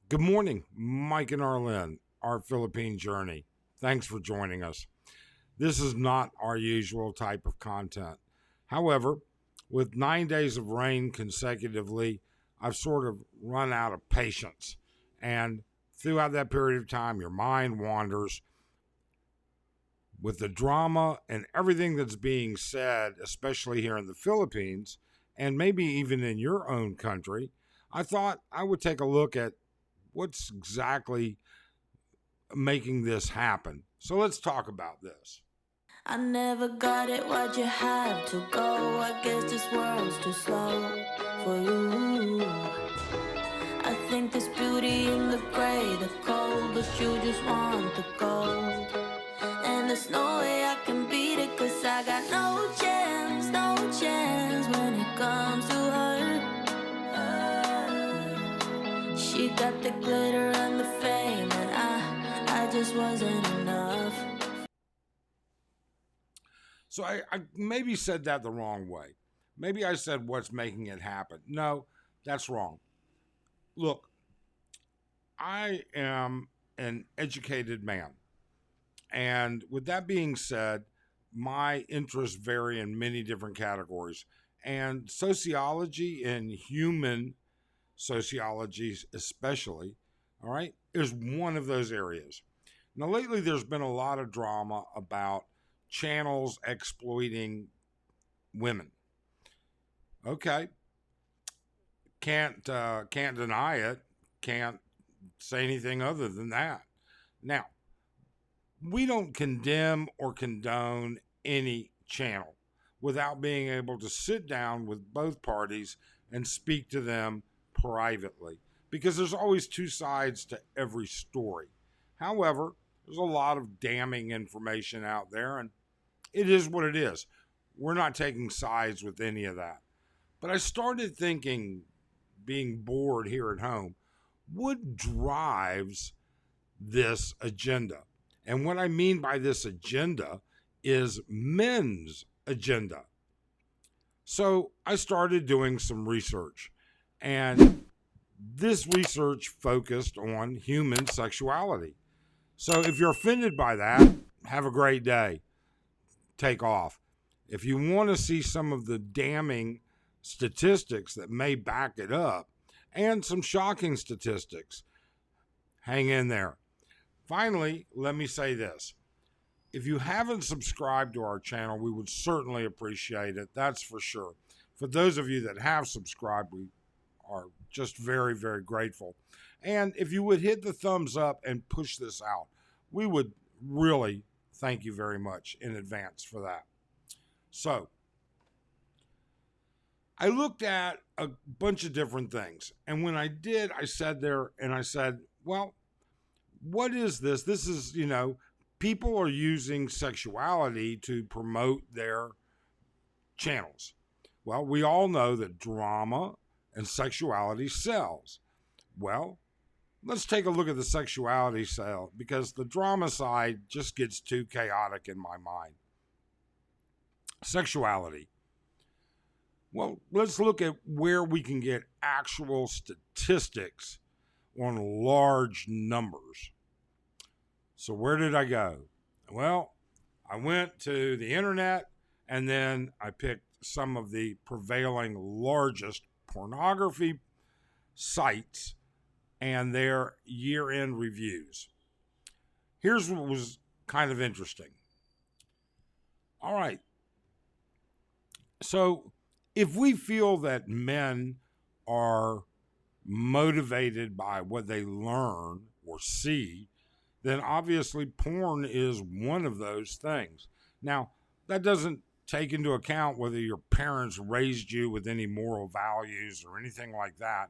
Good morning, Mike and Arlen, our Philippine journey. Thanks for joining us. This is not our usual type of content. However, with 9 days of rain consecutively, I've sort of run out of patience. And throughout that period of time, your mind wanders with the drama and everything that's being said, especially here in the Philippines, and maybe even in your own country. I thought I would take a look at what's exactly making this happen. So let's talk about this. I never got it, why'd you have to go? I guess this world's too slow for you. I think there's beauty in the gray, the cold, but you just want the gold. And there's no way I can beat it, cause I got no chance, no chance when it comes to her. She got the glitter and the fame, and I just wasn't enough. So I maybe said that the wrong way. Maybe I said what's making it happen. No, that's wrong. Look, I am an educated man. And with that being said, my interests vary in many different categories. And sociology and human sociology, especially, all right, is one of those areas. Now, lately, there's been a lot of drama about channels exploiting women. Okay, can't deny it. Can't say anything other than that. Now, we don't condemn or condone any channel without being able to sit down with both parties and speak to them privately because there's always two sides to every story. However, there's a lot of damning information out there, and it is what it is. We're not taking sides with any of that. But I started thinking, being bored here at home, what drives this agenda? And what I mean by this agenda is men's agenda. So I started doing some research, and this research focused on human sexuality. So if you're offended by that, have a great day. Take off. If you want to see some of the damning statistics that may back it up and some shocking statistics, hang in there. Finally, let me say this. If you haven't subscribed to our channel, we would certainly appreciate it. That's for sure. For those of you that have subscribed, we are just very, very grateful. And if you would hit the thumbs up and push this out, we would really thank you very much in advance for that. So, I looked at a bunch of different things. And when I did, I said there and I said, well, what is this? This is, people are using sexuality to promote their channels. Well, we all know that drama and sexuality sells. Well, let's take a look at the sexuality sale because the drama side just gets too chaotic in my mind. Sexuality. Well, let's look at where we can get actual statistics on large numbers. So, where did I go? Well, I went to the internet and then I picked some of the prevailing largest pornography sites and their year end reviews. Here's what was kind of interesting. All right. So, if we feel that men are motivated by what they learn or see, then obviously porn is one of those things. Now, that doesn't take into account whether your parents raised you with any moral values or anything like that.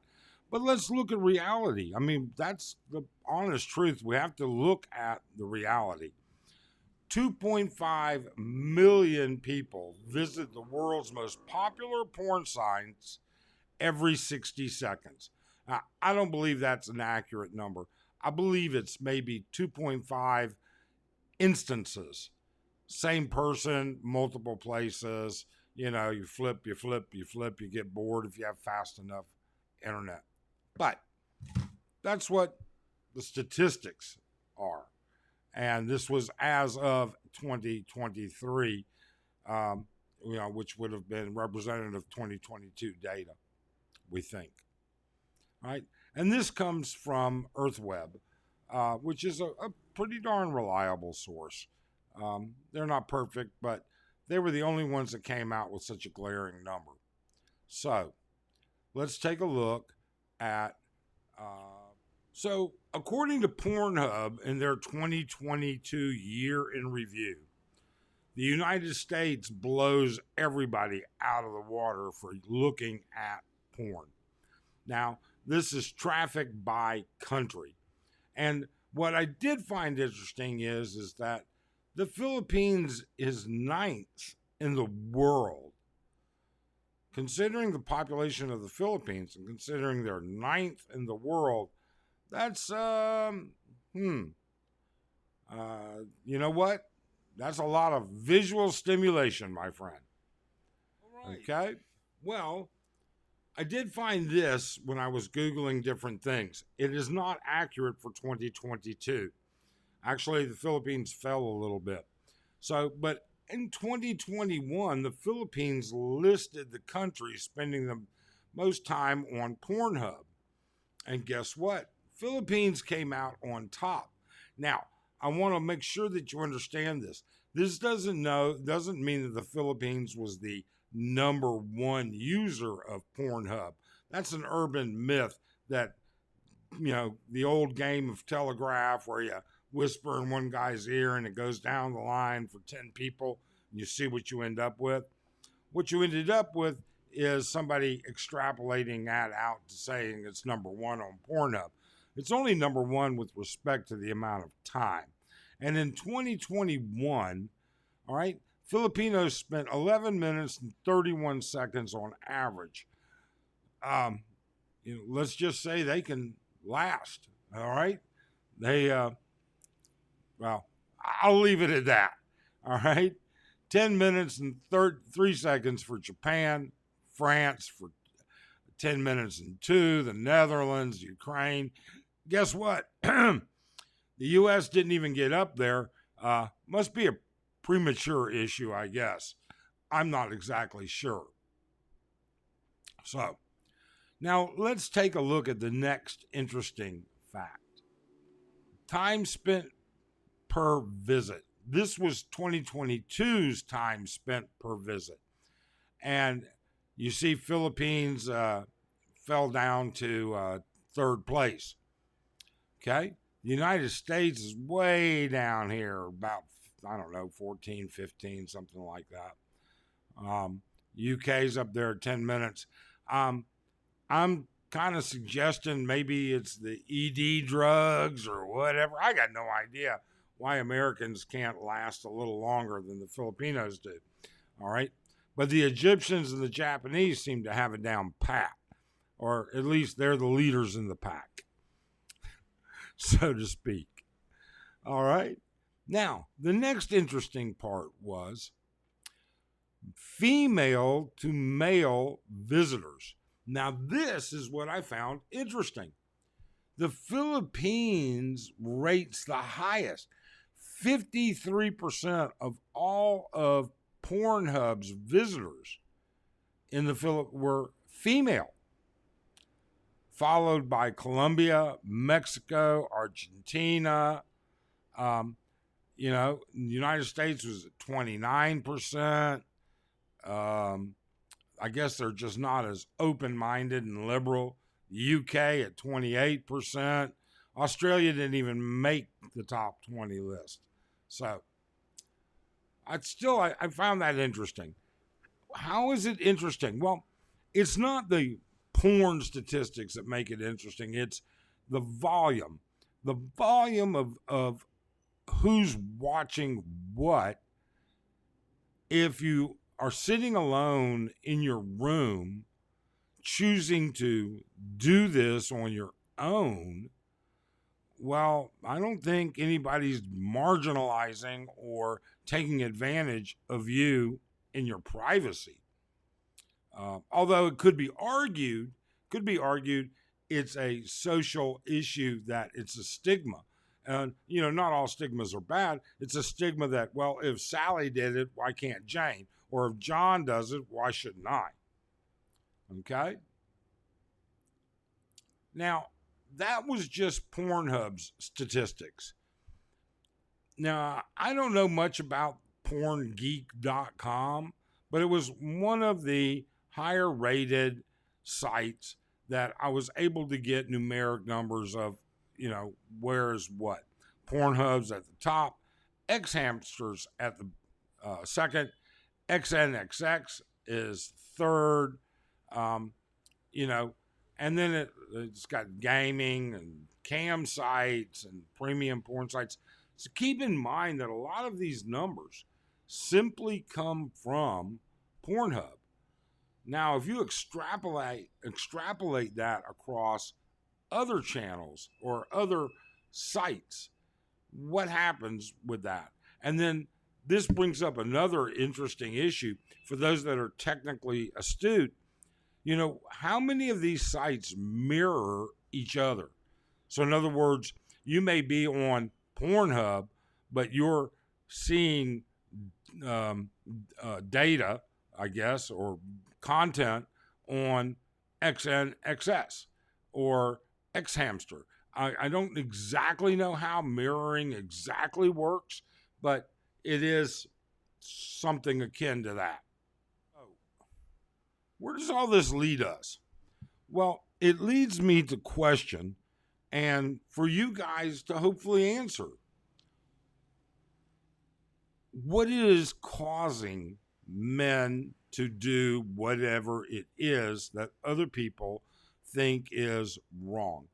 But let's look at reality. I mean, that's the honest truth. We have to look at the reality. 2.5 million people visit the world's most popular porn sites every 60 seconds. Now, I don't believe that's an accurate number. I believe it's maybe 2.5 instances. Same person, multiple places. You flip, you get bored if you have fast enough internet. But That's what the statistics are. And this was as of 2023, which would have been representative 2022 data, we think. Right? And this comes from EarthWeb, which is a pretty darn reliable source. They're not perfect, but they were the only ones that came out with such a glaring number. So let's take a look at. So, according to Pornhub in their 2022 year in review, the United States blows everybody out of the water for looking at porn. Now, this is traffic by country. And what I did find interesting is that the Philippines is ninth in the world. Considering the population of the Philippines and considering they're ninth in the world, that's, you know what? That's a lot of visual stimulation, my friend. All right. Okay? Well, I did find this when I was Googling different things. It is not accurate for 2022. Actually, the Philippines fell a little bit. So, but in 2021, the Philippines listed the country spending the most time on Pornhub. And guess what? Philippines came out on top. Now, I want to make sure that you understand this. This doesn't mean that the Philippines was the number one user of Pornhub. That's an urban myth that, the old game of telegraph where you whisper in one guy's ear and it goes down the line for 10 people and you see what you end up with. What you ended up with is somebody extrapolating that out to saying it's number one on Pornhub. It's only number one with respect to the amount of time. And in 2021, all right, Filipinos spent 11 minutes and 31 seconds on average. Let's just say they can last, all right? I'll leave it at that, all right? 10 minutes and 3 seconds for Japan, France for 10 minutes and 2, the Netherlands, Ukraine. Guess what? The U.S. didn't even get up there. Must be a premature issue, I guess. I'm not exactly sure. So, now let's take a look at the next interesting fact. Time spent per visit. This was 2022's time spent per visit. And you see Philippines fell down to third place. Okay? The United States is way down here, about, 14, 15, something like that. UK's up there at 10 minutes. I'm kind of suggesting maybe it's the ED drugs or whatever. I got no idea why Americans can't last a little longer than the Filipinos do. All right? But the Egyptians and the Japanese seem to have it down pat, or at least they're the leaders in the pack, so to speak. All right? Now, the next interesting part was female to male visitors. Now, this is what I found interesting. The Philippines rates the highest. 53% of all of Pornhub's visitors in the Philippines were female, followed by Colombia, Mexico, Argentina. The United States was at 29%. I guess they're just not as open-minded and liberal. The UK at 28%. Australia didn't even make the top 20 list. So, I found that interesting. How is it interesting? Well, it's not the porn statistics that make it interesting. It's the volume. The volume of who's watching what. If you are sitting alone in your room, choosing to do this on your own, well, I don't think anybody's marginalizing or taking advantage of you in your privacy. Although it could be argued it's a social issue, that it's a stigma. And, not all stigmas are bad. It's a stigma that, well, if Sally did it, why can't Jane? Or if John does it, why shouldn't I? Okay? Now, that was just Pornhub's statistics. Now, I don't know much about porngeek.com, but it was one of the higher rated sites that I was able to get numeric numbers of, where's what. Pornhub's at the top, Xhamsters at the second, XNXX is third, you know, and then it's got gaming and cam sites and premium porn sites. So keep in mind that a lot of these numbers simply come from Pornhub. Now, if you extrapolate that across other channels or other sites, what happens with that? And then this brings up another interesting issue for those that are technically astute. How many of these sites mirror each other? So in other words, you may be on Pornhub, but you're seeing data, I guess, or content on XNXS or Xhamster. I don't exactly know how mirroring exactly works, but it is something akin to that. Where does all this lead us? Well, it leads me to question, and for you guys to hopefully answer. What is causing men to do whatever it is that other people think is wrong?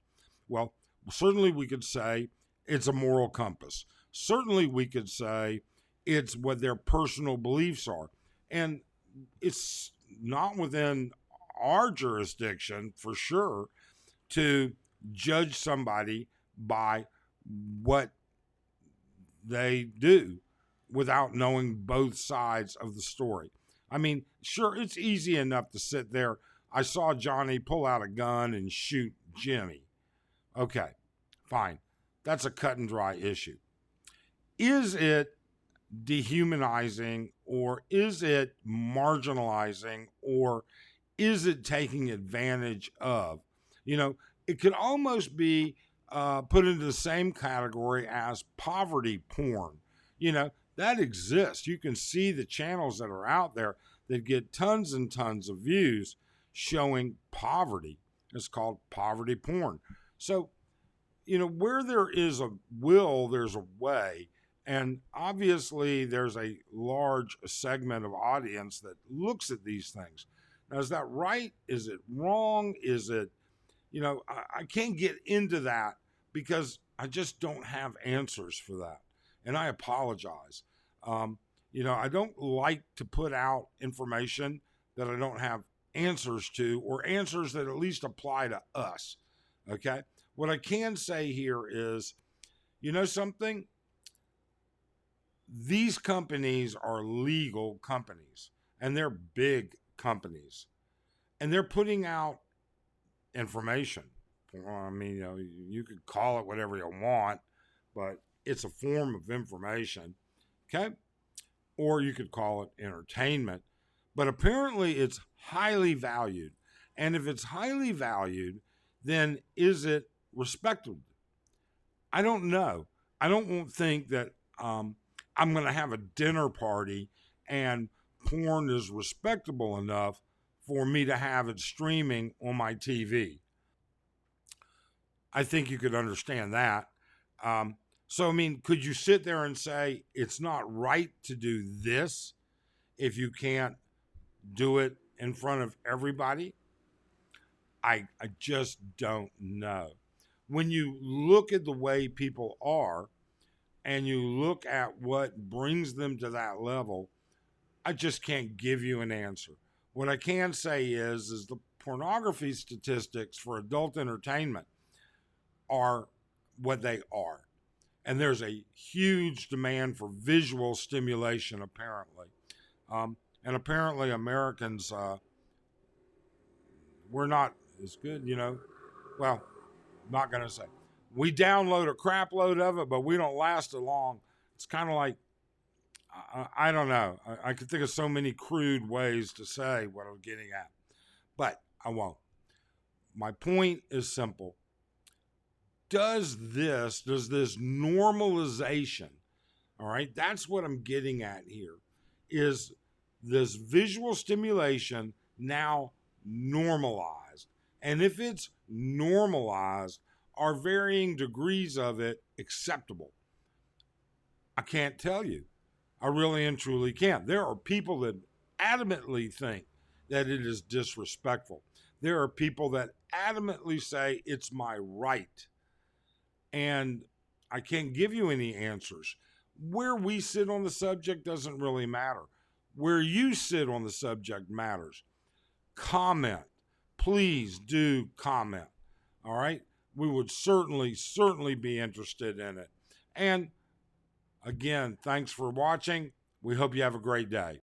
Well, certainly we could say it's a moral compass. Certainly we could say it's what their personal beliefs are. And it's not within our jurisdiction, for sure, to judge somebody by what they do without knowing both sides of the story. I mean, sure, it's easy enough to sit there. I saw Johnny pull out a gun and shoot Jimmy. Okay, fine. That's a cut and dry issue. Is it dehumanizing, or is it marginalizing, or is it taking advantage of? It could almost be put into the same category as poverty porn. That exists. You can see the channels that are out there that get tons and tons of views showing poverty. It's called poverty porn. So, where there is a will, there's a way. And obviously, there's a large segment of audience that looks at these things. Now, is that right? Is it wrong? Is it, I can't get into that because I just don't have answers for that. And I apologize. I don't like to put out information that I don't have answers to, or answers that at least apply to us. Okay? What I can say here is, something? These companies are legal companies, and they're big companies, and they're putting out information. I mean, you could call it whatever you want, but it's a form of information, okay? Or you could call it entertainment, but apparently it's highly valued. And if it's highly valued, then is it respected? I don't know. I don't think that I'm going to have a dinner party and porn is respectable enough for me to have it streaming on my TV. I think you could understand that. So, I mean, could you sit there and say it's not right to do this if you can't do it in front of everybody? I just don't know. When you look at the way people are and you look at what brings them to that level, I just can't give you an answer. What I can say is the pornography statistics for adult entertainment are what they are. And there's a huge demand for visual stimulation, apparently. And apparently Americans, we're not as good, Well, not going to say. We download a crap load of it, but we don't last it long. It's kind of like, I don't know. I could think of so many crude ways to say what I'm getting at, but I won't. My point is simple. Does this normalization, all right, that's what I'm getting at here, is this visual stimulation now normalized? And if it's normalized, are varying degrees of it acceptable? I can't tell you. I really and truly can't. There are people that adamantly think that it is disrespectful. There are people that adamantly say it's my right. And I can't give you any answers. Where we sit on the subject doesn't really matter. Where you sit on the subject matters. Comment. Please do comment. All right? We would certainly be interested in it. And again, thanks for watching. We hope you have a great day.